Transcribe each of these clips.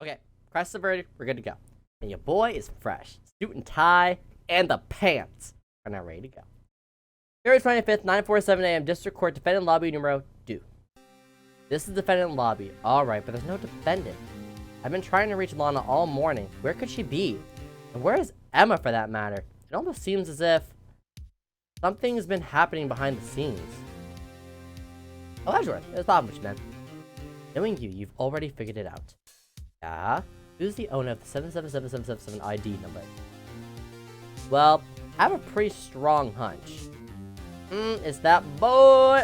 Okay, crest averted, we're good to go. And your boy is fresh. Suit and tie, and the pants are now ready to go. February 25th, 9:47 a.m. District Court, defendant lobby numero 2. This is defendant lobby. Alright, but there's no defendant. I've been trying to reach Lana all morning. Where could she be? And where is Emma for that matter? It almost seems as if something's been happening behind the scenes. Oh, Edgeworth, there's a problem with you, man. Knowing you, you've already figured it out. Yeah? Who's the owner of the 777777 ID number? Well, I have a pretty strong hunch. It's that boy.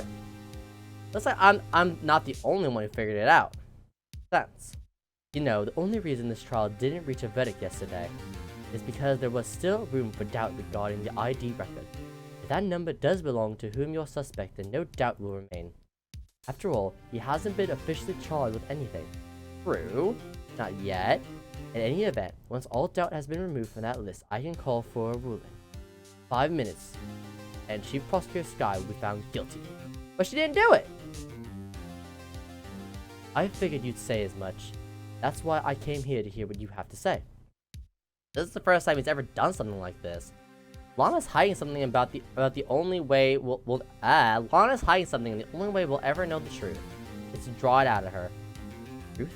Looks like I'm not the only one who figured it out. Sense. You know, the only reason this trial didn't reach a verdict yesterday is because there was still room for doubt regarding the ID record. If that number does belong to whom you're suspect, then no doubt will remain. After all, he hasn't been officially charged with anything. True. Not yet. In any event, once all doubt has been removed from that list, I can call for a ruling. 5 minutes, and Chief Prosecutor Sky will be found guilty. But she didn't do it! I figured you'd say as much. That's why I came here to hear what you have to say. This is the first time he's ever done something like this. Lana's hiding something about the only way Lana's hiding something, and the only way we'll ever know the truth is to draw it out of her. Truth?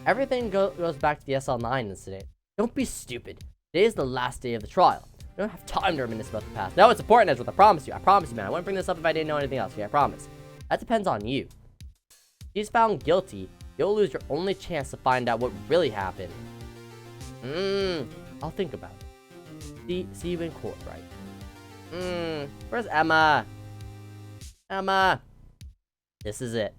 Everything goes back to the SL9 incident. Don't be stupid. Today is the last day of the trial. We don't have time to reminisce about the past. No, it's important, Edgeworth. I promise you. I promise you, man. I wouldn't bring this up if I didn't know anything else. Okay, I promise. That depends on you. If she's found guilty, you'll lose your only chance to find out what really happened. I'll think about it. See you in court, right? Where's Emma? Emma! This is it.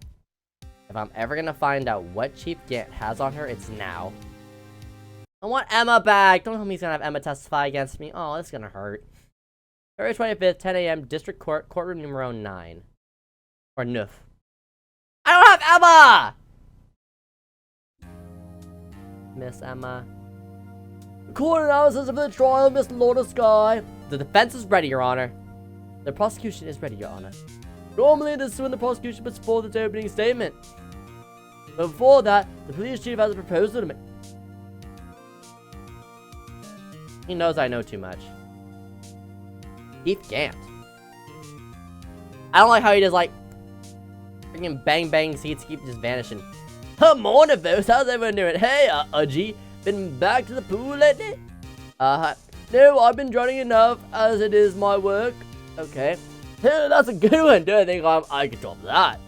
If I'm ever gonna find out what Chief Gant has on her, it's now. I want Emma back! Don't tell me he's gonna have Emma testify against me. Oh, this is gonna hurt. February 25th, 10 a.m., District Court, courtroom numero 9. Or 9. I don't have Emma! Miss Emma. Court analysis of the trial, Miss Lorna Sky. The defense is ready, Your Honor. The prosecution is ready, Your Honor. Normally, this is when the prosecution puts forth its opening statement. But before that, the police chief has a proposal to make. He knows I know too much. Chief Gant. I don't like how he does, like, freaking bang seats keep just vanishing. Come on, folks. How's everyone doing? Hey, G. Been back to the pool lately? No, I've been drowning enough as it is my work. Okay. Hey, that's a good one. Don't think I can top that.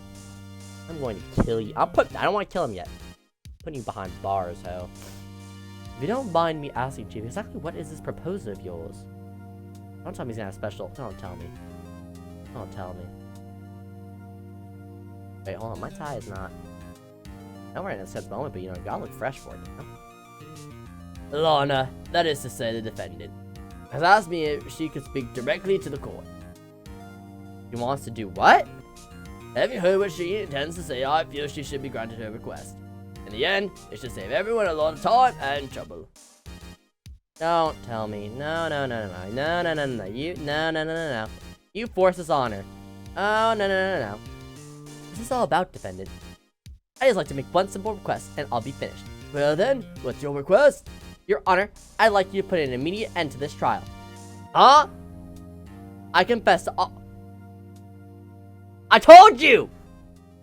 I'm going to kill you. I don't want to kill him yet. I'm putting you behind bars, ho. If you don't mind me asking, Chief, exactly what is this proposal of yours? Don't tell me he's gonna have special. Don't tell me. Don't tell me. Wait, hold on. My tie is not. I'm right in a sense moment, but you know, you gotta look fresh for it, you know? Lana, that is to say the defendant, has asked me if she could speak directly to the court. She wants to do what? Have you heard what she intends to say? I feel she should be granted her request. In the end, it should save everyone a lot of time and trouble. Don't tell me. No. No. You force this on her. Oh, no. This is all about defendant. I just like to make one simple request, and I'll be finished. Well then, what's your request? Your Honor, I'd like you to put an immediate end to this trial. Huh? I confess to all. I told you!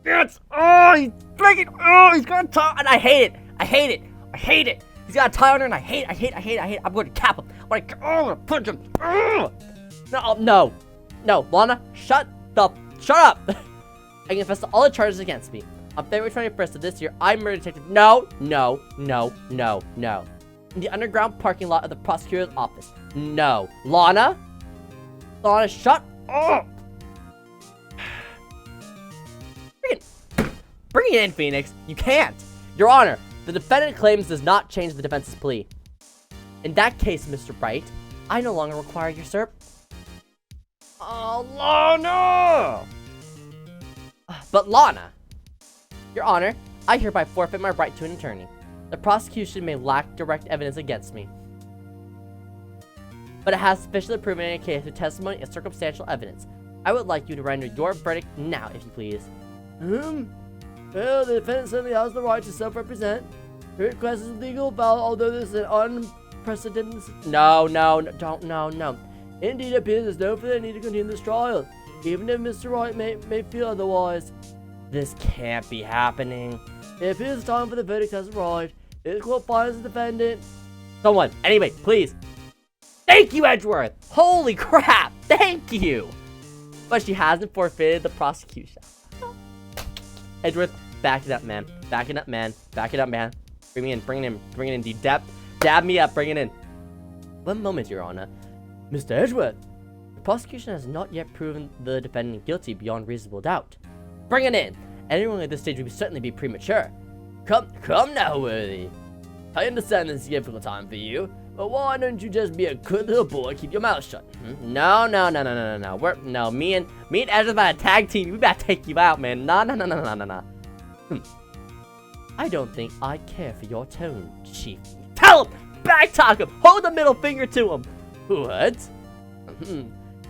Yes! Oh, he's freaking. Oh, he's got a tie, and I hate it. He's got a tie on her, and I hate it. I'm going to cap him. I'm gonna punch him. No. Lana, shut up. I confess to all the charges against me. On February 21st of this year, I murdered Detective. No. In the underground parking lot of the prosecutor's office. No. Lana, shut up. Bring it in, Phoenix. You can't. Your Honor, the defendant claims does not change the defense's plea. In that case, Mr. Wright, I no longer require your service. Oh, Lana! But Lana, Your Honor, I hereby forfeit my right to an attorney. The prosecution may lack direct evidence against me, but it has sufficiently proven in a case with testimony and circumstantial evidence. I would like you to render your verdict now, if you please. Well, the defendant certainly has the right to self-represent. Your request is legal, although this is an unprecedented... No. Indeed, it appears there's no further need to continue this trial, even if Mr. Wright may feel otherwise. This can't be happening. It appears time for the verdict has arrived. This court finds the defendant. Someone, anyway, please. Thank you, Edgeworth! Holy crap! Thank you! But she hasn't forfeited the prosecution. Edgeworth, back it up, man. Back it up, man. Bring it in, dab me up, bring it in. One moment, Your Honor. Mr. Edgeworth, the prosecution has not yet proven the defendant guilty beyond reasonable doubt. Bring it in. Anyone at this stage would certainly be premature. Come now, Worthy. I understand this is a difficult time for you, but why don't you just be a good little boy and keep your mouth shut? No. Me and Edgeworth about a tag team. We about to take you out, man. No. I don't think I care for your tone, Chief. Tell him! Backtalk him! Hold the middle finger to him! What?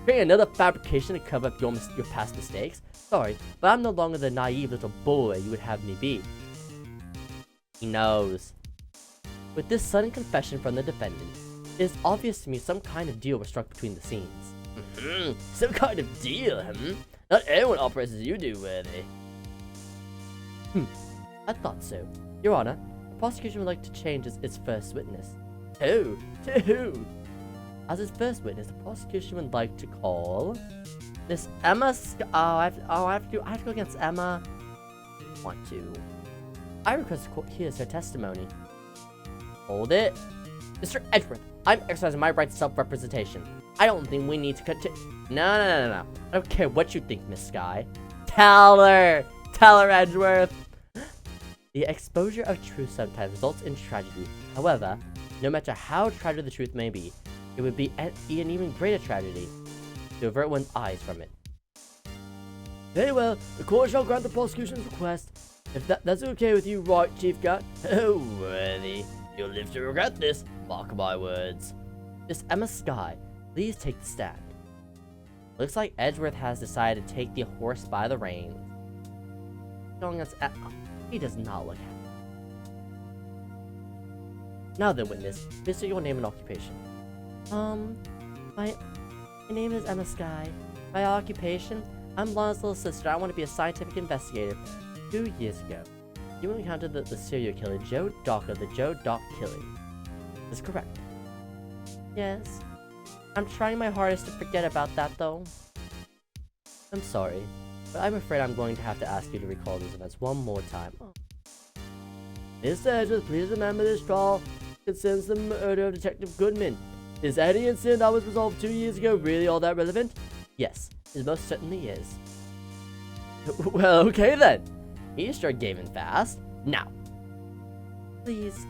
Create another fabrication to cover up your past mistakes? Sorry, but I'm no longer the naive little boy you would have me be. He knows. With this sudden confession from the defendant, it is obvious to me some kind of deal was struck between the scenes. Some kind of deal, Not everyone operates as you do, Worthy. I thought so. Your Honor, the prosecution would like to change its first witness. To who? As its first witness, the prosecution would like to call Miss Emma. I have to go against Emma. I request the court hears her testimony. Hold it, Mr. Edgeworth. I'm exercising my right to self-representation. I don't think we need to continue. No. I don't care what you think, Miss Skye. Tell her, Edgeworth. The exposure of truth sometimes results in tragedy. However, no matter how tragic the truth may be, it would be an even greater tragedy to avert one's eyes from it. Very well, the court shall grant the prosecution's request. If that's okay with you, right, Chief Gat? Oh, Worthy, you'll live to regret this. Mark my words. Miss Emma Skye, please take the stand. Looks like Edgeworth has decided to take the horse by the reins. Showing us he does not look happy. Now then, witness, please your name and occupation. My name is Emma Skye. My occupation? I'm Lana's little sister. I want to be a scientific investigator. 2 years ago, you encountered the serial killer Joe Dock of the Joe Dock killing. Is correct? Yes. I'm trying my hardest to forget about that, though. I'm sorry, but I'm afraid I'm going to have to ask you to recall these events one more time. Mr. Edgeworth, please remember this trial concerns the murder of Detective Goodman. Is any incident that was resolved 2 years ago really all that relevant? Yes, it most certainly is. Well, okay then. He sure gave in fast. Now, please,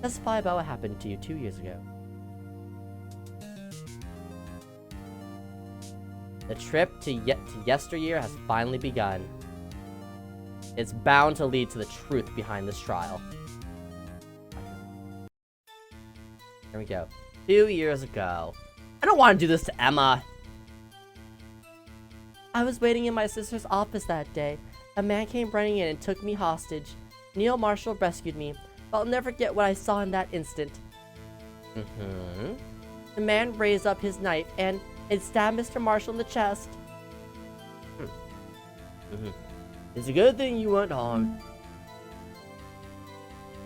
testify about what happened to you 2 years ago. The trip to yesteryear has finally begun. It's bound to lead to the truth behind this trial. Here we go. 2 years ago. I don't want to do this to Emma. I was waiting in my sister's office that day. A man came running in and took me hostage. Neil Marshall rescued me. I'll never forget what I saw in that instant. The man raised up his knife and it stabbed Mr. Marshall in the chest. It's a good thing you weren't harmed.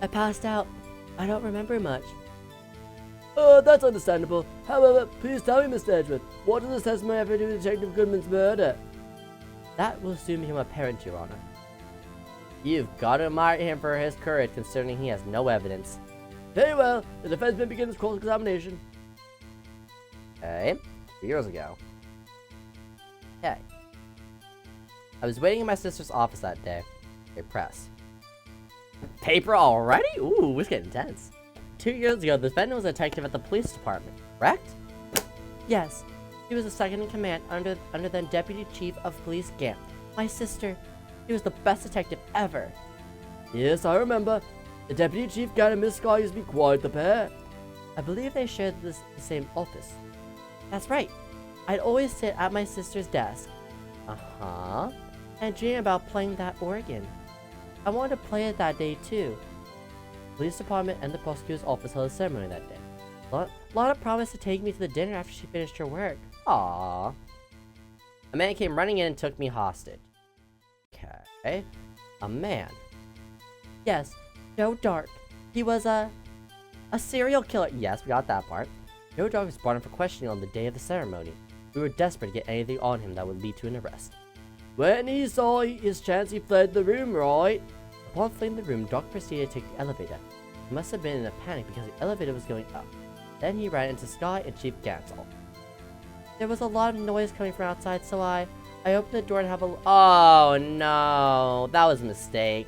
I passed out. I don't remember much. Oh, that's understandable. However, please tell me, Mr. Edgeworth, what does this testimony have to do with Detective Goodman's murder? That will soon become apparent, Your Honor. You've got to admire him for his courage, considering he has no evidence. Very well. The defense may begin its cross-examination. Okay. 2 years ago. Okay. I was waiting in my sister's office that day. Okay, press. Paper already? Ooh, it's getting intense. 2 years ago, the defendant was a detective at the police department, correct? Yes. She was the second in command under then Deputy Chief of Police Gamp. My sister, she was the best detective ever. Yes, I remember. The Deputy Chief Gamp and Miss Skye used to be quite the pair. I believe they shared the same office. That's right. I'd always sit at my sister's desk. And dream about playing that organ. I wanted to play it that day too. police department and the prosecutor's office held a ceremony that day. Lana promised to take me to the dinner after she finished her work. Aww. A man came running in and took me hostage. Okay. A man. Yes, Joe Dark. He was a serial killer. Yes, we got that part. Joe Dark was brought in for questioning on the day of the ceremony. We were desperate to get anything on him that would lead to an arrest. When he saw his chance, he fled the room, right? Upon fleeing the room, Dark proceeded to take the elevator. He must have been in a panic because the elevator was going up. Then he ran into Sky and Chief Gansel. There was a lot of noise coming from outside, so I opened the door and have a... Oh, no. That was a mistake.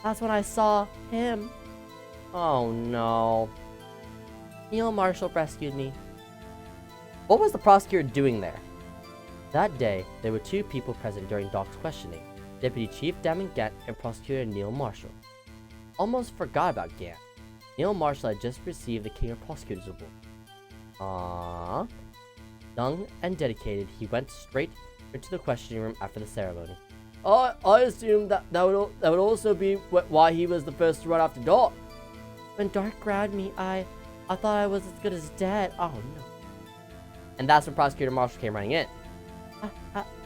That's when I saw him. Oh, no. Neil Marshall rescued me. What was the prosecutor doing there? That day, there were two people present during Doc's questioning. Deputy Chief Damon Gant and Prosecutor Neil Marshall. Almost forgot about Gant. Neil Marshall had just received the King of Prosecutors Award. Aww. Young and dedicated, he went straight into the questioning room after the ceremony. I assume that would also be why he was the first to run after Doc. When Dark grabbed me, I thought I was as good as dead. Oh no. And that's when Prosecutor Marshall came running in.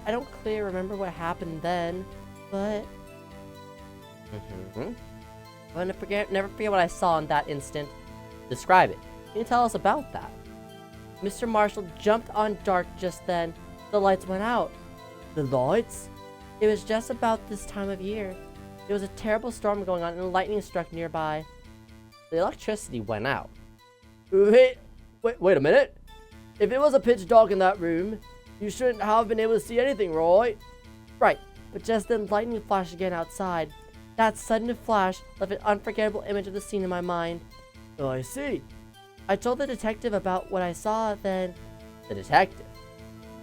I don't clearly remember what happened then, but... I'll never forget what I saw in that instant. Describe it. Can you tell us about that? Mr. Marshall jumped on Dark just then. The lights went out. The lights? It was just about this time of year. There was a terrible storm going on and lightning struck nearby. The electricity went out. Wait a minute. If it was a pitch dark in that room, you shouldn't have been able to see anything, right? Right, but just then lightning flashed again outside. That sudden flash left an unforgettable image of the scene in my mind. Oh, I see. I told the detective about what I saw, then... The detective?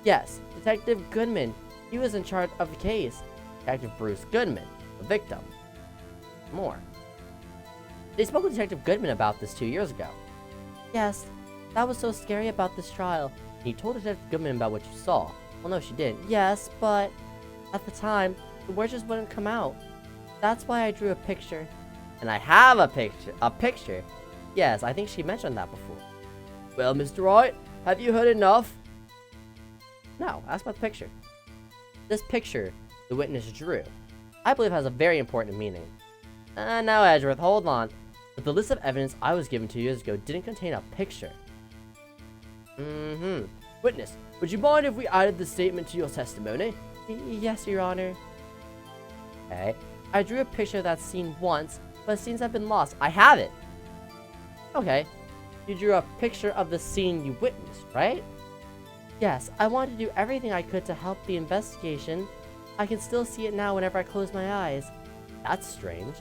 Yes, Detective Goodman. He was in charge of the case. Detective Bruce Goodman, the victim. More. They spoke with Detective Goodman about this 2 years ago. Yes, that was so scary about this trial. And you told Detective Goodman about what you saw. Well, no, she didn't. Yes, but at the time, the words just wouldn't come out. That's why I drew a picture. And I have a picture. A picture? Yes, I think she mentioned that before. Well, Mr. Wright, have you heard enough? No, ask about the picture. This picture the witness drew, I believe has a very important meaning. No, Edgeworth, hold on. But the list of evidence I was given 2 years ago didn't contain a picture. Witness, would you mind if we added the statement to your testimony? Yes, Your Honor. Okay. I drew a picture of that scene once, but the scenes have been lost. I have it. Okay. You drew a picture of the scene you witnessed, right? Yes, I wanted to do everything I could to help the investigation. I can still see it now whenever I close my eyes. That's strange.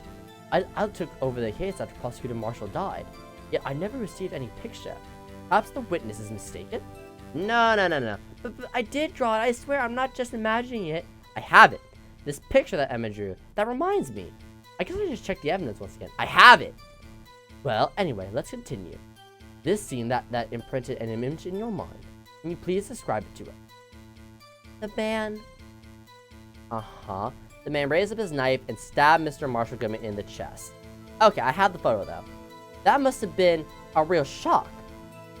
I took over the case after Prosecutor Marshall died, yet I never received any picture. Perhaps the witness is mistaken? No. But I did draw it. I swear I'm not just imagining it. I have it. This picture that Emma drew. That reminds me. I guess I just check the evidence once again. I have it. Well, anyway, let's continue. This scene that imprinted an image in your mind. Can you please describe it to us? The man. The man raised up his knife and stabbed Mr. Marshall Goodman in the chest. Okay, I have the photo though. That must have been a real shock.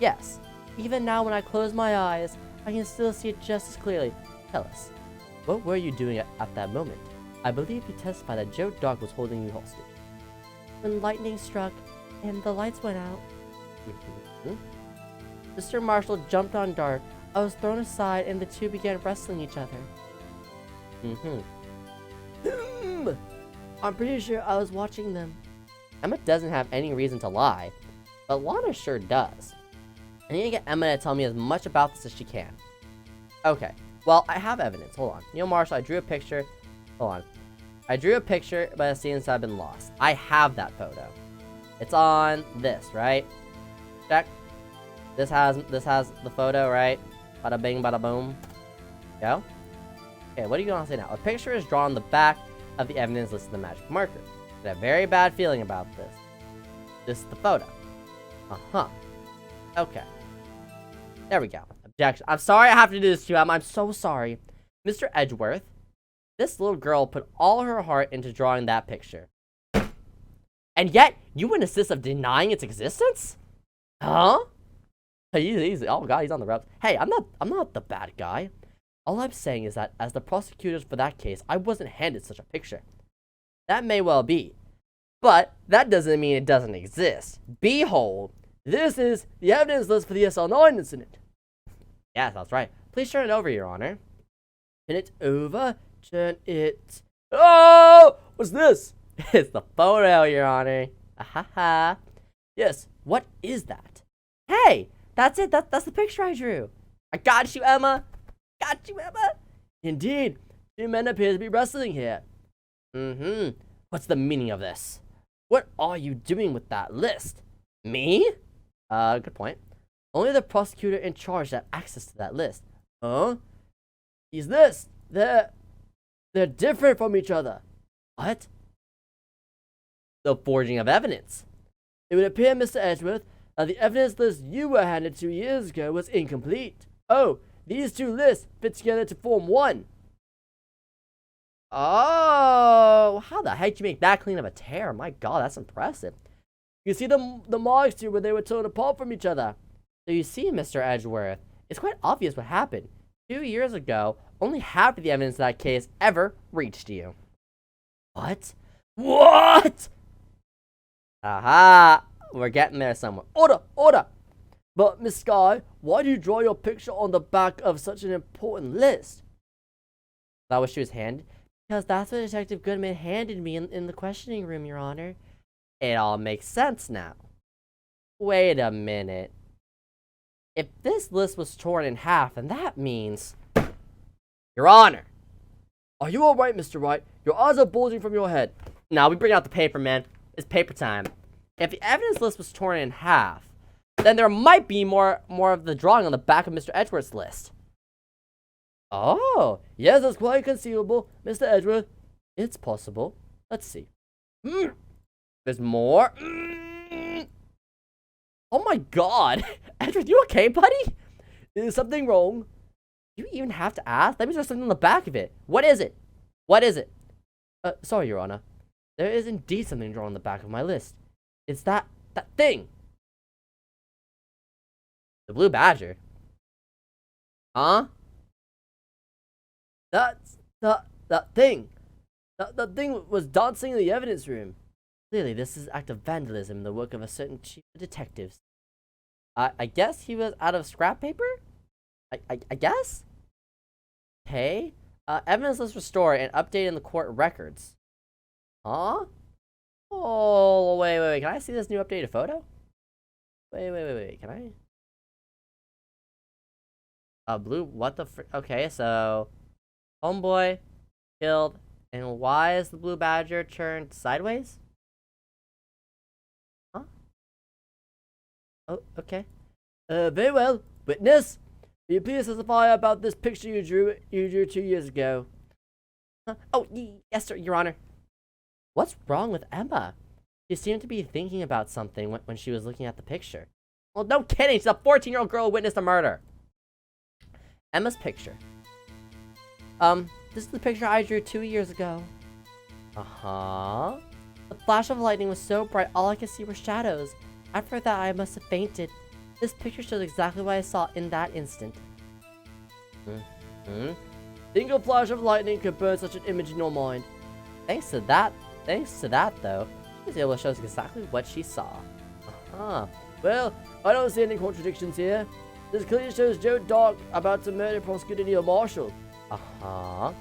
Yes. Even now when I close my eyes, I can still see it just as clearly. Tell us, what were you doing at that moment? I believe you testified that Joe Dog was holding you hostage. When lightning struck and the lights went out. Mr. Marshall jumped on Dark. I was thrown aside and the two began wrestling each other. I'm pretty sure I was watching them. Emma doesn't have any reason to lie, but Lana sure does. I need to get Emma to tell me as much about this as she can. Okay, well, I have evidence. Hold on. Neil Marshall, I drew a picture. Hold on. I drew a picture, but the scenes have been lost. I have that photo. It's on this, right? Check. This has the photo, right? Bada bing, bada boom. Go. Okay, what are you going to say now? A picture is drawn on the back of the evidence listed in the magic marker. I have a very bad feeling about this. This is the photo. Okay. There we go. Objection. I'm sorry I have to do this to you. I'm so sorry. Mr. Edgeworth, this little girl put all her heart into drawing that picture. And yet, you would insist of denying its existence? Huh? Oh god, he's on the ropes. Hey, I'm not the bad guy. All I'm saying is that as the prosecutors for that case, I wasn't handed such a picture. That may well be, but that doesn't mean it doesn't exist. Behold, this is the evidence list for the SL9 incident. Yes, that's right. Please turn it over, Your Honor. Turn it over. Turn it. Oh! What's this? It's the photo, Your Honor. Ahaha. Yes, what is that? Hey, that's it. That's the picture I drew. I got you, Emma. Got you, Emma. Indeed, two men appear to be wrestling here. What's the meaning of this? What are you doing with that list? Me? Good point. Only the prosecutor in charge has access to that list. Huh? These lists, they're different from each other. What? The forging of evidence. It would appear, Mr. Edgeworth, that the evidence list you were handed 2 years ago was incomplete. Oh, these two lists fit together to form one. Oh, how the heck did you make that clean of a tear? My god, that's impressive. You see the marks here where they were torn apart from each other. So you see, Mr. Edgeworth, it's quite obvious what happened. 2 years ago, only half of the evidence of that case ever reached you. What? What? Aha! We're getting there somewhere. Order! Order! But, Miss Skye, why do you draw your picture on the back of such an important list? That was she was handed? Because that's what Detective Goodman handed me in the questioning room, Your Honor. It all makes sense now. Wait a minute. If this list was torn in half, then that means... Your Honor! Are you alright, Mr. Wright? Your eyes are bulging from your head. Now we bring out the paper, man. It's paper time. If the evidence list was torn in half, then there might be more of the drawing on the back of Mr. Edgeworth's list. Oh, yes, that's quite conceivable, Mr. Edgeworth. It's possible. Let's see. There's more. Oh my god. Edgeworth, you okay, buddy? Is something wrong? You even have to ask? That means there's something on the back of it. What is it? What is it? Sorry, Your Honor. There is indeed something drawn on the back of my list. It's that thing. The blue badger. Huh? That's that thing. That thing was dancing in the evidence room. Clearly, this is an act of vandalism, the work of a certain chief of detectives. I guess he was out of scrap paper? I guess? Okay. Evidence list restored and updated in the court records. Huh? Oh, wait. Can I see this new updated photo? Wait. Can I? Blue, what the okay, so... Homeboy killed, and why is the blue badger turned sideways? Huh? Oh, okay. Very well. Witness, will you please testify about this picture you drew 2 years ago? Huh? Oh, yes, sir, Your Honor. What's wrong with Emma? She seemed to be thinking about something when she was looking at the picture. Well, no kidding. She's a 14-year-old girl who witnessed a murder. Emma's picture. This is the picture I drew 2 years ago. Uh-huh. The flash of lightning was so bright, all I could see were shadows. After that, I must have fainted. This picture shows exactly what I saw in that instant. Single flash of lightning could burn such an image in your mind. Thanks to that, though, she was able to show us exactly what she saw. Uh-huh. Well, I don't see any contradictions here. This clearly shows Joe Dark about to murder prosecutor Neil Marshall. Uh-huh.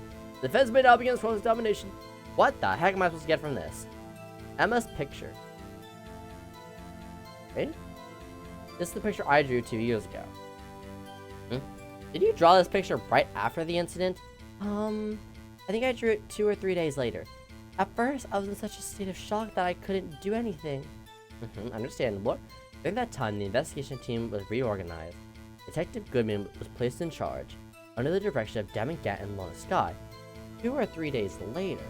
The defense may now begin cross-examination. What the heck am I supposed to get from this? Emma's picture. Wait? This is the picture I drew 2 years ago. Did you draw this picture right after the incident? I think I drew it 2 or 3 days later. At first, I was in such a state of shock that I couldn't do anything. Understandable. During that time, the investigation team was reorganized. Detective Goodman was placed in charge, under the direction of Damon Gatt and Lona Skye. 2 or 3 days later,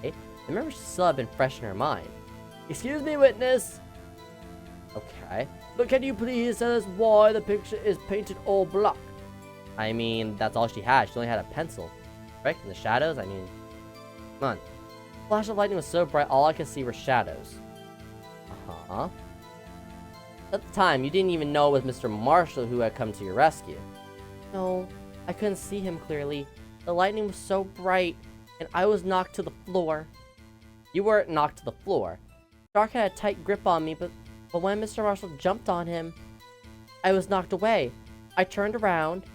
the memories still have been fresh in her mind. Excuse me, witness. Okay, but can you please tell us why the picture is painted all black? I mean, that's all she had. She only had a pencil. Correct? In the shadows? I mean, come on. Flash of lightning was so bright, all I could see were shadows. Uh-huh. At the time, you didn't even know it was Mr. Marshall who had come to your rescue. No, I couldn't see him clearly. The lightning was so bright, and I was knocked to the floor. You weren't knocked to the floor. Dark had a tight grip on me, but when Mr. Marshall jumped on him, I was knocked away. I turned around.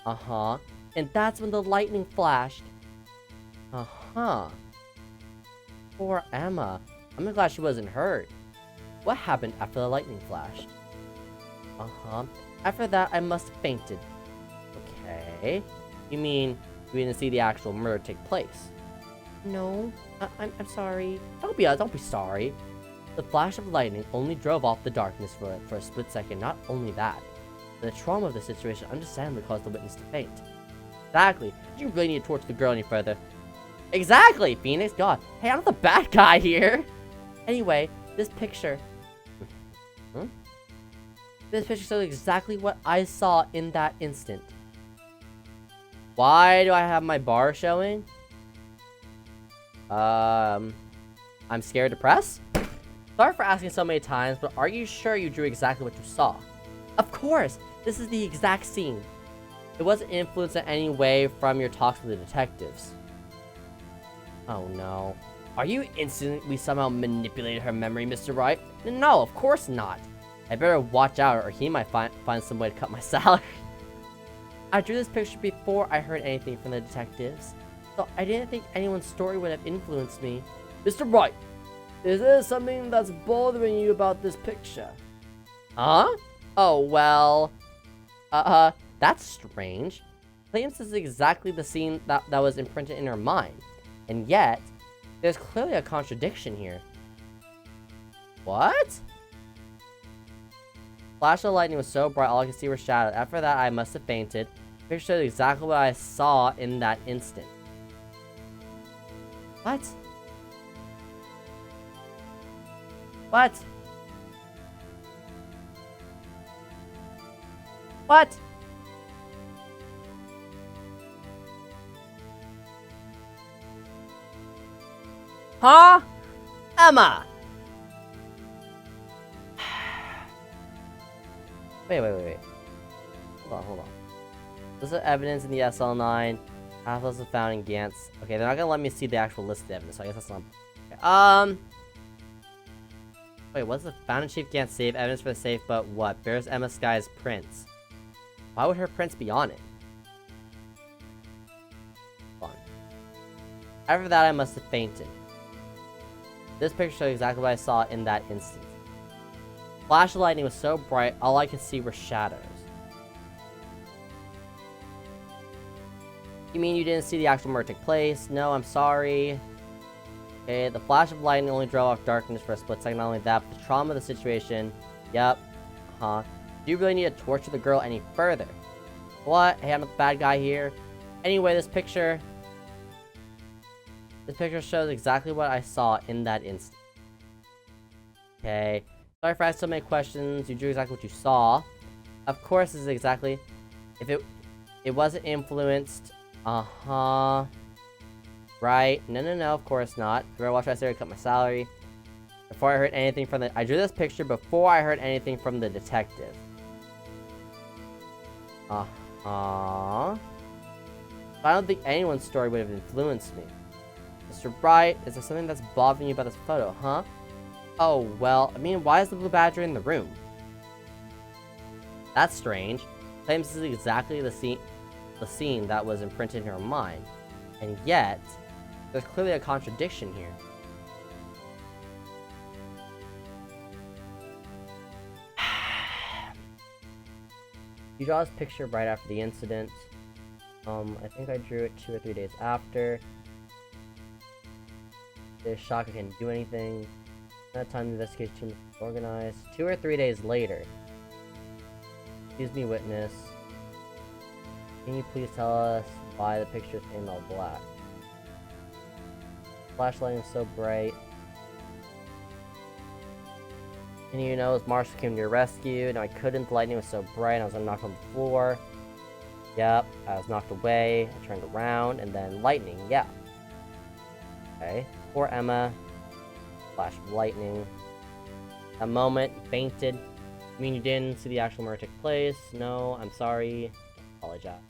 Uh-huh. And that's when the lightning flashed. Uh-huh. Poor Emma. I'm glad she wasn't hurt. What happened after the lightning flashed? Uh-huh. After that, I must have fainted. Okay. You mean you didn't see the actual murder take place? No. I'm sorry. Don't be sorry. The flash of lightning only drove off the darkness for a split second. Not only that, but the trauma of the situation understandably caused the witness to faint. Exactly. Did you really need to torture the girl any further? Exactly, Phoenix. God. Hey, I'm not the bad guy here. Anyway, this picture. This picture shows exactly what I saw in that instant. Why do I have my bar showing? I'm scared to press? Sorry for asking so many times, but are you sure you drew exactly what you saw? Of course! This is the exact scene. It wasn't influenced in any way from your talks with the detectives. Oh no. Are you insisting we somehow manipulated her memory, Mr. Wright? No, of course not. I better watch out or he might find some way to cut my salary. I drew this picture before I heard anything from the detectives, so I didn't think anyone's story would have influenced me. Mr. Wright, is there something that's bothering you about this picture? Huh? Oh, well... that's strange. Claims this is exactly the scene that was imprinted in her mind. And yet, there's clearly a contradiction here. What? Flash of lightning was so bright all I could see were shadows. After that, I must have fainted. The picture showed exactly what I saw in that instant. What? What? What? Huh? Emma! Wait. Hold on. This is evidence in the SL9. Half was found in Gantz. Okay, they're not gonna let me see the actual list of evidence, so I guess that's not... Okay. Wait, what's the found in Chief Gantz safe? Evidence for the safe, but what? Bears Emma Sky's prints. Why would her prints be on it? Hold on. After that, I must have fainted. This picture shows exactly what I saw in that instant. Flash of lightning was so bright, all I could see were shadows. You mean you didn't see the actual murder take place? No, I'm sorry. Okay, the flash of lightning only drove off darkness for a split second. Not only that, but the trauma of the situation. Yep. Do you really need to torture the girl any further? What? Hey, I'm not the bad guy here. Anyway, this picture shows exactly what I saw in that instant. Okay. Sorry for asking so many questions. You drew exactly what you saw. Of course, this is exactly... If it wasn't influenced... Right. No, of course not. If you ever watch my series, cut my salary. Before I heard anything from the... I drew this picture before I heard anything from the detective. But I don't think anyone's story would have influenced me. Mr. Wright, is there something that's bothering you about this photo, huh? Oh, well, I mean, why is the blue badger in the room? That's strange. Claims this is exactly the scene that was imprinted in her mind. And yet, there's clearly a contradiction here. You draw this picture right after the incident. I think I drew it 2 or 3 days after. This shock I can't do anything. That time the investigation team was organized. 2 or 3 days later. Excuse me, witness. Can you please tell us why the picture is painted all black? Flashlight is so bright. And you know, as Marshall came to your rescue, and I couldn't. The lightning was so bright, and I was knocked on the floor. Yep, I was knocked away. I turned around, and then lightning. Yeah. Okay. Poor Emma. Flash of lightning. A moment, you fainted. I mean, you didn't see the actual murder take place. No, I'm sorry. Apologize.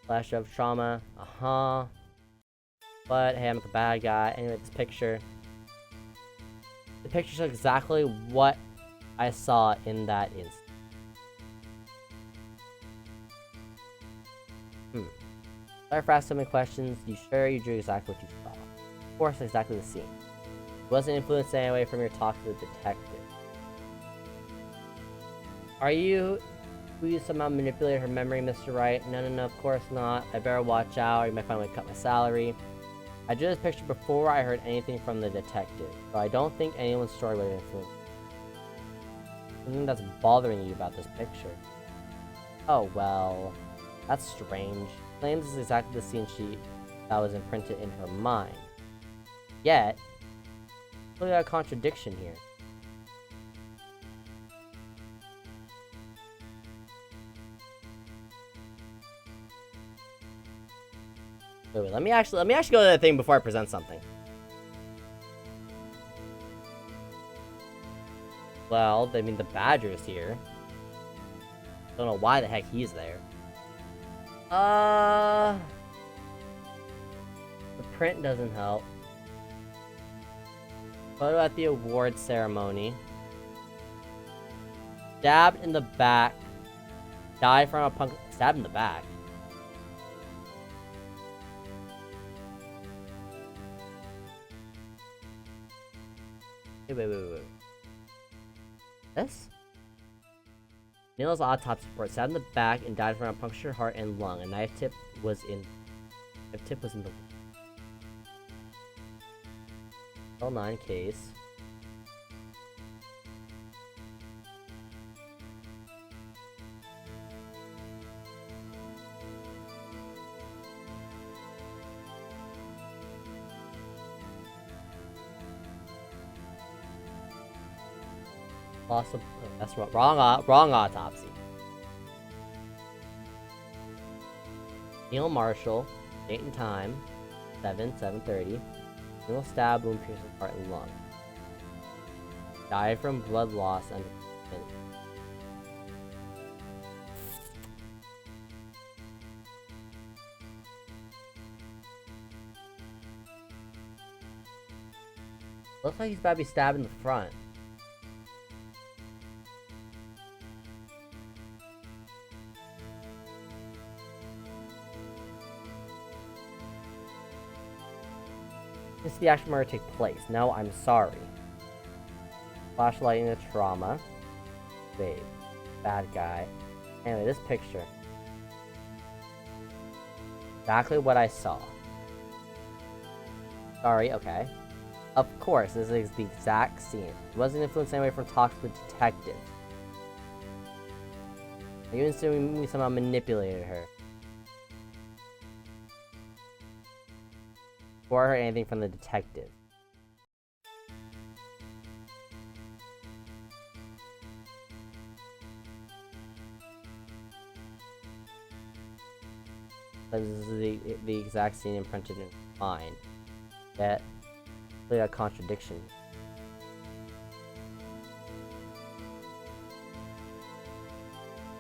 Flash of trauma. But hey, I'm not the bad guy. Anyway, this picture. The picture shows exactly what I saw in that instant. Sorry for asking so many questions. You sure you drew exactly what you saw? Of course, exactly the scene. It wasn't influenced in any way from your talk to the detective. Are you... Will you somehow manipulate her memory, Mr. Wright? No, of course not. I better watch out or you might find a way to cut my salary. I drew this picture before I heard anything from the detective, so I don't think anyone's story would influence something that's bothering you about this picture. Oh well, that's strange. Claims this is exactly the scene that was imprinted in her mind. Yet, look at a contradiction here. Wait, let me actually go to that thing before I present something. Well, I mean, the Badger's here. Don't know why the heck he's there. The print doesn't help. Photo at the award ceremony. Stabbed in the back. Died from a punk. Stabbed in the back. Wait. This? Neil's autopsy report. Stabbed in the back and died from a punctured heart and lung. A knife tip was in the L9 case. Possible. Oh, that's wrong autopsy. Neil Marshall, date and time, 7/7/30. Neil stab wound piercing heart and lung. Died from blood loss and. Looks like he's about to be stabbed in the front. This is the actual murder take place. No, I'm sorry. Flashlight in the trauma. Babe. Bad guy. Anyway, this picture. Exactly what I saw. Sorry, okay. Of course, this is the exact scene. It wasn't influenced anyway from talks with detectives. You insinuating we somehow manipulated her. Before I heard anything from the detective. This is the exact scene imprinted in my mind. Yet, clearly a contradiction.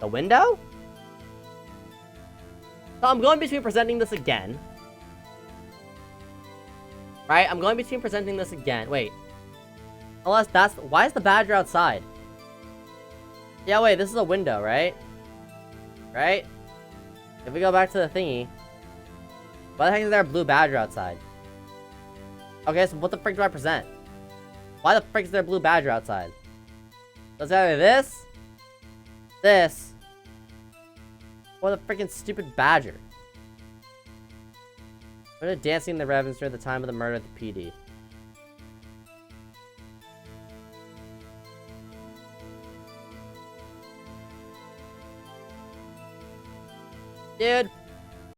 The window? So I'm going between presenting this again. Right? I'm going between presenting this again. Wait. Unless that's... Why is the Badger outside? Yeah, wait. This is a window, right? Right? If we go back to the thingy. Why the heck is there a blue Badger outside? Okay, so what the frick do I present? Why the frick is there a blue Badger outside? So it's either this, or the freaking stupid Badger. What are dancing in the Ravens during the time of the murder at the PD? Dude.